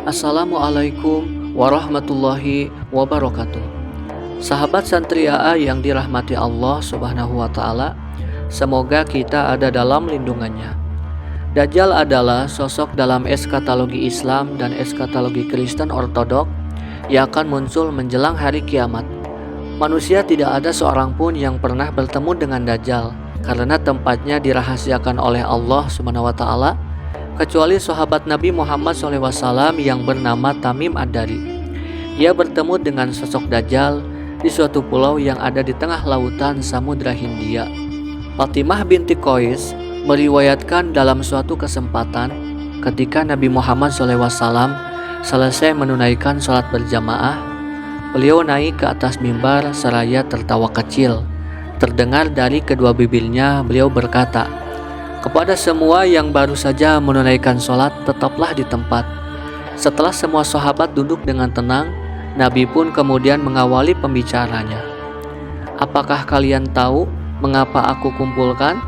Assalamualaikum warahmatullahi wabarakatuh. Sahabat Santri AA yang dirahmati Allah Subhanahu wa Ta'ala, semoga kita ada dalam lindungannya. Dajjal adalah sosok dalam eskatologi Islam dan eskatologi Kristen Ortodok yang akan muncul menjelang hari kiamat. Manusia tidak ada seorang pun yang pernah bertemu dengan Dajjal karena tempatnya dirahasiakan oleh Allah Subhanahu wa Ta'ala, kecuali sahabat Nabi Muhammad SAW yang bernama Tamim Ad-Dari. Ia bertemu dengan sosok Dajjal di suatu pulau yang ada di tengah lautan Samudra Hindia. Fatimah binti Qais meriwayatkan dalam suatu kesempatan ketika Nabi Muhammad SAW selesai menunaikan sholat berjamaah, beliau naik ke atas mimbar seraya tertawa kecil. Terdengar dari kedua bibirnya, beliau berkata, "Kepada semua yang baru saja menunaikan sholat, tetaplah di tempat." Setelah semua sahabat duduk dengan tenang, Nabi pun kemudian mengawali pembicaranya. "Apakah kalian tahu mengapa aku kumpulkan?"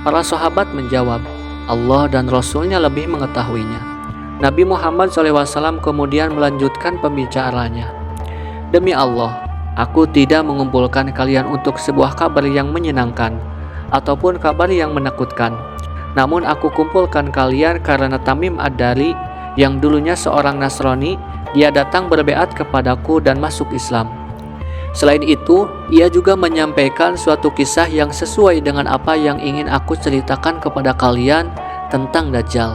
Para sahabat menjawab, "Allah dan Rasulnya lebih mengetahuinya." Nabi Muhammad SAW kemudian melanjutkan pembicaranya. "Demi Allah, aku tidak mengumpulkan kalian untuk sebuah kabar yang menyenangkan ataupun kabar yang menakutkan. Namun aku kumpulkan kalian karena Tamim Ad-Dari yang dulunya seorang Nasrani, dia datang berbeat kepadaku dan masuk Islam. Selain itu, ia juga menyampaikan suatu kisah yang sesuai dengan apa yang ingin aku ceritakan kepada kalian tentang Dajjal."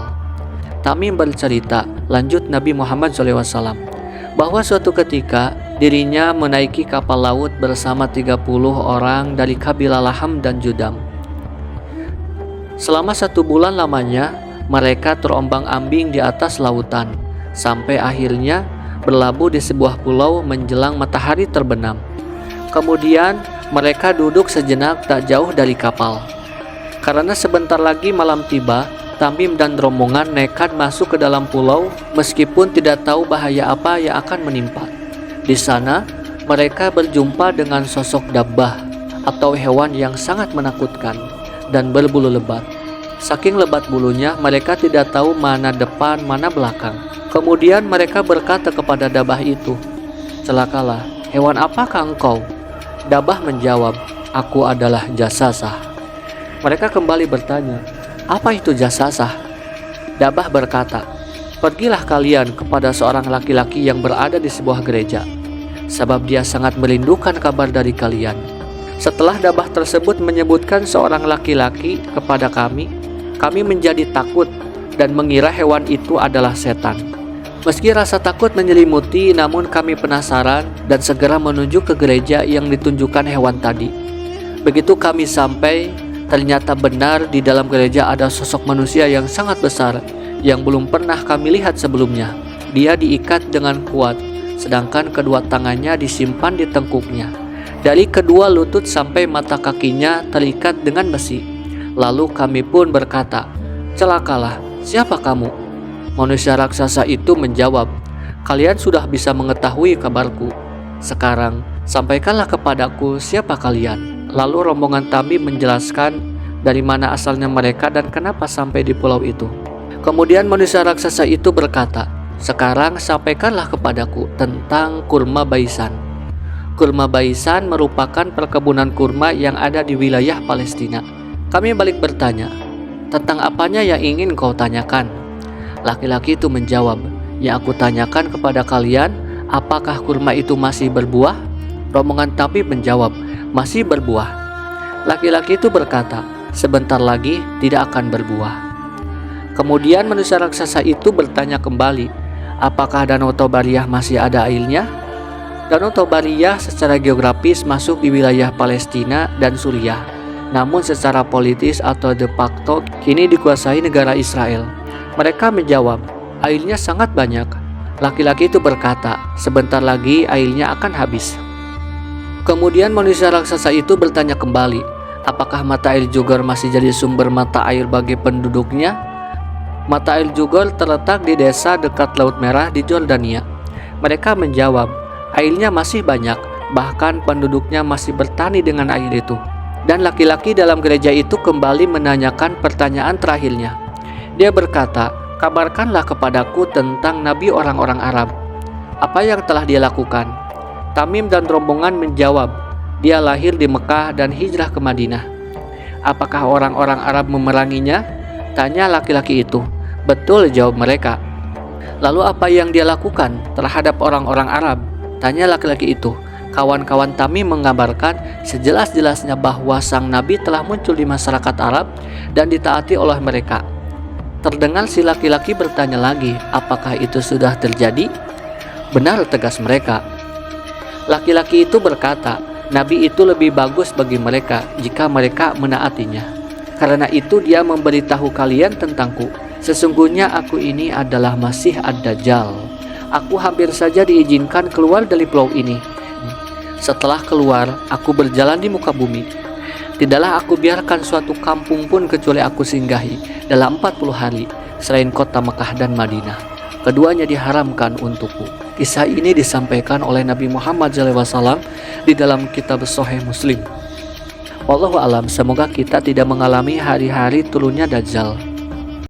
Tamim bercerita, lanjut Nabi Muhammad SAW, bahwa suatu ketika dirinya menaiki kapal laut bersama 30 orang dari kabilah Laham dan Judam. Selama 1 bulan lamanya, mereka terombang-ambing di atas lautan, sampai akhirnya berlabuh di sebuah pulau menjelang matahari terbenam. Kemudian mereka duduk sejenak tak jauh dari kapal. Karena sebentar lagi malam tiba, Tamim dan rombongan nekat masuk ke dalam pulau meskipun tidak tahu bahaya apa yang akan menimpa. Di sana, mereka berjumpa dengan sosok dabbah atau hewan yang sangat menakutkan dan berbulu lebat. Saking lebat bulunya, mereka tidak tahu mana depan, mana belakang. Kemudian mereka berkata kepada dabbah itu, "Celakalah, hewan apakah engkau?" Dabbah menjawab, "Aku adalah Jasasah." Mereka kembali bertanya, "Apa itu Jasasah?" Dabbah berkata, "Pergilah kalian kepada seorang laki-laki yang berada di sebuah gereja, sebab dia sangat merindukan kabar dari kalian." Setelah dabbah tersebut menyebutkan seorang laki-laki kepada kami menjadi takut dan mengira hewan itu adalah setan. Meski rasa takut menyelimuti, namun kami penasaran dan segera menuju ke gereja yang ditunjukkan hewan tadi. Begitu kami sampai, ternyata benar di dalam gereja ada sosok manusia yang sangat besar yang belum pernah kami lihat sebelumnya. Dia diikat dengan kuat, sedangkan kedua tangannya disimpan di tengkuknya. Dari kedua lutut sampai mata kakinya terikat dengan besi. Lalu kami pun berkata, "Celakalah, siapa kamu?" Manusia raksasa itu menjawab, "Kalian sudah bisa mengetahui kabarku. Sekarang sampaikanlah kepadaku siapa kalian." Lalu rombongan Tamim menjelaskan dari mana asalnya mereka dan kenapa sampai di pulau itu. Kemudian manusia raksasa itu berkata, "Sekarang sampaikanlah kepadaku tentang kurma Baisan." Kurma Baisan merupakan perkebunan kurma yang ada di wilayah Palestina. Kami balik bertanya, "Tentang apanya yang ingin kau tanyakan?" Laki-laki itu menjawab, "Yang aku tanyakan kepada kalian, apakah kurma itu masih berbuah?" Rombongan Tamim menjawab, "Masih berbuah." Laki-laki itu berkata, "Sebentar lagi tidak akan berbuah." Kemudian manusia raksasa itu bertanya kembali, "Apakah Danau Tobariyah masih ada airnya?" Danau Tobariyah secara geografis masuk di wilayah Palestina dan Suriah, namun secara politis atau de facto kini dikuasai negara Israel. Mereka menjawab, "Airnya sangat banyak." Laki-laki itu berkata, "Sebentar lagi airnya akan habis." Kemudian manusia raksasa itu bertanya kembali, "Apakah mata air Jugor masih jadi sumber mata air bagi penduduknya?" Mata air Jugor terletak di desa dekat Laut Merah di Jordania. Mereka menjawab, "Airnya masih banyak, bahkan penduduknya masih bertani dengan air itu." Dan laki-laki dalam gereja itu kembali menanyakan pertanyaan terakhirnya. Dia berkata, Kabarkanlah kepadaku tentang nabi orang-orang Arab. Apa yang telah dia lakukan?" Tamim dan rombongan menjawab, "Dia lahir di Mekah dan hijrah ke Madinah." "Apakah orang-orang Arab memeranginya?" tanya laki-laki itu. "Betul," jawab mereka. "Lalu apa yang dia lakukan terhadap orang-orang Arab?" tanya laki-laki itu. Kawan-kawan Tamim mengabarkan sejelas-jelasnya bahwa sang nabi telah muncul di masyarakat Arab dan ditaati oleh mereka. Terdengar si laki-laki bertanya lagi, "Apakah itu sudah terjadi?" "Benar," tegas mereka. Laki-laki itu berkata, "Nabi itu lebih bagus bagi mereka jika mereka menaatinya. Karena itu dia memberitahu kalian tentangku. Sesungguhnya aku ini adalah Masih Ad-Dajjal. Aku hampir saja diizinkan keluar dari pulau ini. Setelah keluar, aku berjalan di muka bumi. Tidaklah aku biarkan suatu kampung pun kecuali aku singgahi dalam 40 hari, selain kota Mekah dan Madinah. Keduanya diharamkan untukku." Kisah ini disampaikan oleh Nabi Muhammad SAW di dalam kitab Sahih Muslim. Wallahu alam, semoga kita tidak mengalami hari-hari turunnya Dajjal.